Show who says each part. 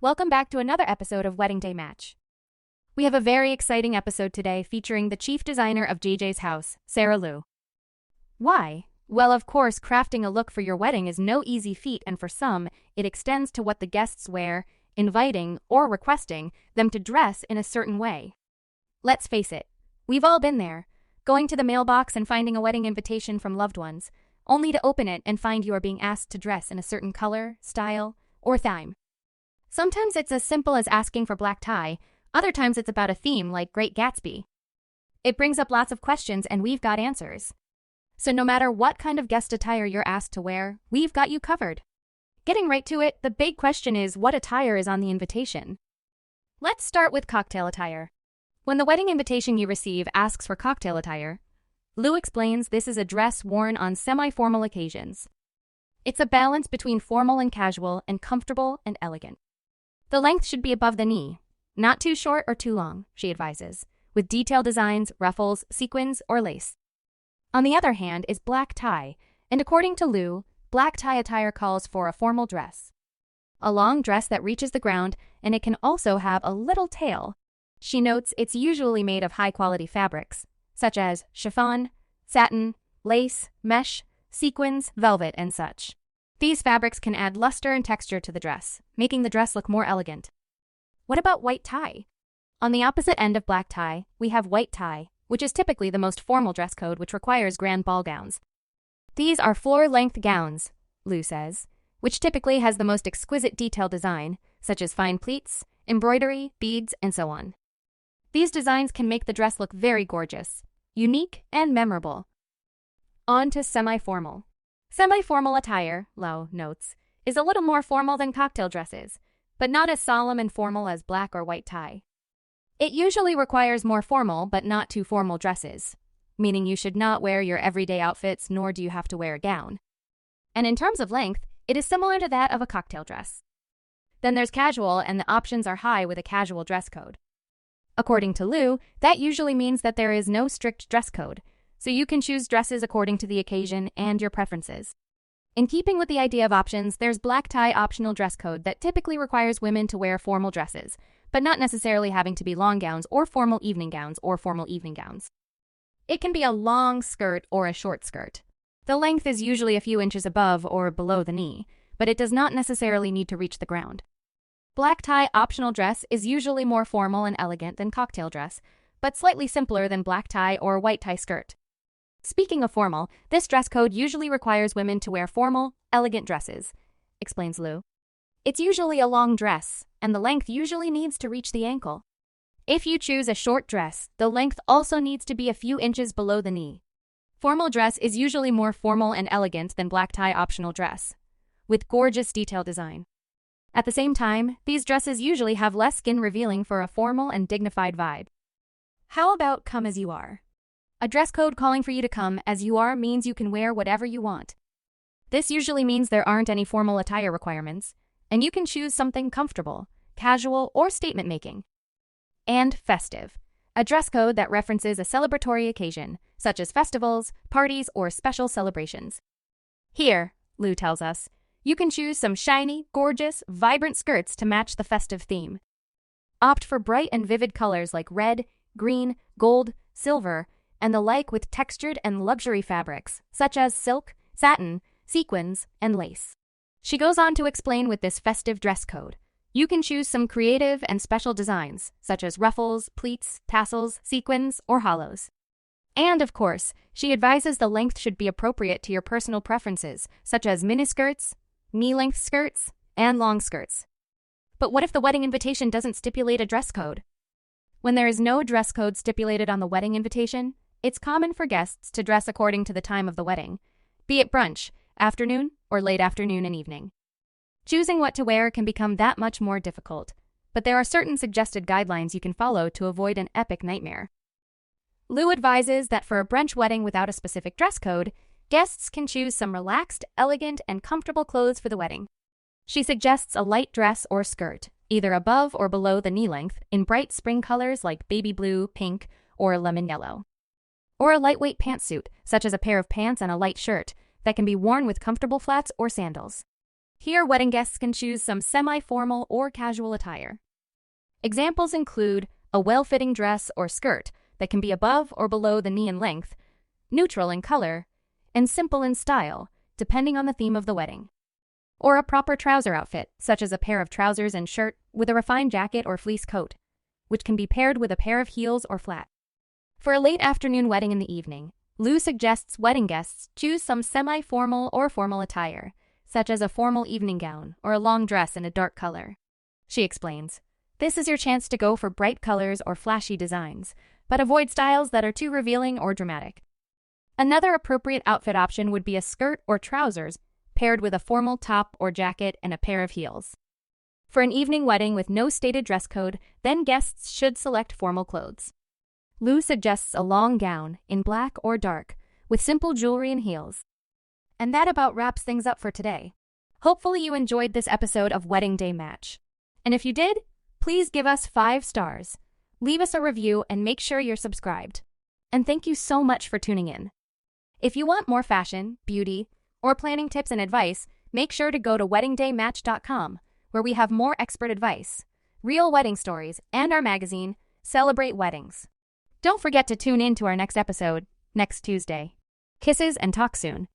Speaker 1: Welcome back to another episode of Wedding Day Match. We have a very exciting episode today featuring the chief designer of JJ's house, Sarah Liu. Why? Well, of course, crafting a look for your wedding is no easy feat, and for some, it extends to what the guests wear, inviting or requesting them to dress in a certain way. Let's face it, we've all been there, going to the mailbox and finding a wedding invitation from loved ones, only to open it and find you are being asked to dress in a certain color, style, or theme. Sometimes it's as simple as asking for black tie, other times it's about a theme like Great Gatsby. It brings up lots of questions and we've got answers. So no matter what kind of guest attire you're asked to wear, we've got you covered. Getting right to it, the big question is what attire is on the invitation? Let's start with cocktail attire. When the wedding invitation you receive asks for cocktail attire, Liu explains this is a dress worn on semi-formal occasions. It's a balance between formal and casual and comfortable and elegant. The length should be above the knee, not too short or too long, she advises, with detailed designs, ruffles, sequins, or lace. On the other hand is black tie, and according to Liu, black tie attire calls for a formal dress. A long dress that reaches the ground, and it can also have a little tail. She notes it's usually made of high-quality fabrics, such as chiffon, satin, lace, mesh, sequins, velvet, and such. These fabrics can add luster and texture to the dress, making the dress look more elegant. What about white tie? On the opposite end of black tie, we have white tie, which is typically the most formal dress code which requires grand ball gowns. These are floor-length gowns, Liu says, which typically has the most exquisite detail design, such as fine pleats, embroidery, beads, and so on. These designs can make the dress look very gorgeous, unique, and memorable. On to semi-formal. Semi-formal attire, Liu notes, is a little more formal than cocktail dresses, but not as solemn and formal as black or white tie. It usually requires more formal but not too formal dresses, meaning you should not wear your everyday outfits nor do you have to wear a gown. And in terms of length, it is similar to that of a cocktail dress. Then there's casual, and the options are high with a casual dress code. According to Liu, that usually means that there is no strict dress code, so you can choose dresses according to the occasion and your preferences. In keeping with the idea of options, there's black tie optional dress code that typically requires women to wear formal dresses, but not necessarily having to be long gowns or formal evening gowns or formal evening gowns. It can be a long skirt or a short skirt. The length is usually a few inches above or below the knee, but it does not necessarily need to reach the ground. Black tie optional dress is usually more formal and elegant than cocktail dress, but slightly simpler than black tie or white tie skirt. Speaking of formal, this dress code usually requires women to wear formal, elegant dresses, explains Liu. It's usually a long dress, and the length usually needs to reach the ankle. If you choose a short dress, the length also needs to be a few inches below the knee. Formal dress is usually more formal and elegant than black tie optional dress, with gorgeous detail design. At the same time, these dresses usually have less skin revealing for a formal and dignified vibe. How about come as you are? A dress code calling for you to come as you are means you can wear whatever you want. This usually means there aren't any formal attire requirements, and you can choose something comfortable, casual, or statement-making. And festive, a dress code that references a celebratory occasion, such as festivals, parties, or special celebrations. Here, Liu tells us, you can choose some shiny, gorgeous, vibrant skirts to match the festive theme. Opt for bright and vivid colors like red, green, gold, silver, and the like with textured and luxury fabrics, such as silk, satin, sequins, and lace. She goes on to explain with this festive dress code, you can choose some creative and special designs, such as ruffles, pleats, tassels, sequins, or hollows. And, of course, she advises the length should be appropriate to your personal preferences, such as miniskirts, knee-length skirts, and long skirts. But what if the wedding invitation doesn't stipulate a dress code? When there is no dress code stipulated on the wedding invitation, it's common for guests to dress according to the time of the wedding, be it brunch, afternoon, or late afternoon and evening. Choosing what to wear can become that much more difficult, but there are certain suggested guidelines you can follow to avoid an epic nightmare. Liu advises that for a brunch wedding without a specific dress code, guests can choose some relaxed, elegant, and comfortable clothes for the wedding. She suggests a light dress or skirt, either above or below the knee length, in bright spring colors like baby blue, pink, or lemon yellow. Or a lightweight pantsuit, such as a pair of pants and a light shirt, that can be worn with comfortable flats or sandals. Here, wedding guests can choose some semi-formal or casual attire. Examples include a well-fitting dress or skirt that can be above or below the knee in length, neutral in color, and simple in style, depending on the theme of the wedding. Or a proper trouser outfit, such as a pair of trousers and shirt with a refined jacket or fleece coat, which can be paired with a pair of heels or flat. For a late afternoon wedding in the evening, Lou suggests wedding guests choose some semi-formal or formal attire, such as a formal evening gown or a long dress in a dark color. She explains, "This is your chance to go for bright colors or flashy designs, but avoid styles that are too revealing or dramatic." Another appropriate outfit option would be a skirt or trousers paired with a formal top or jacket and a pair of heels. For an evening wedding with no stated dress code, then guests should select formal clothes. Lou suggests a long gown in black or dark with simple jewelry and heels. And that about wraps things up for today. Hopefully you enjoyed this episode of Wedding Day Match. And if you did, please give us 5 stars, leave us a review, and make sure you're subscribed. And thank you so much for tuning in. If you want more fashion, beauty, or planning tips and advice, make sure to go to weddingdaymatch.com, where we have more expert advice, real wedding stories, and our magazine, Celebrate Weddings. Don't forget to tune in to our next episode, next Tuesday. Kisses and talk soon.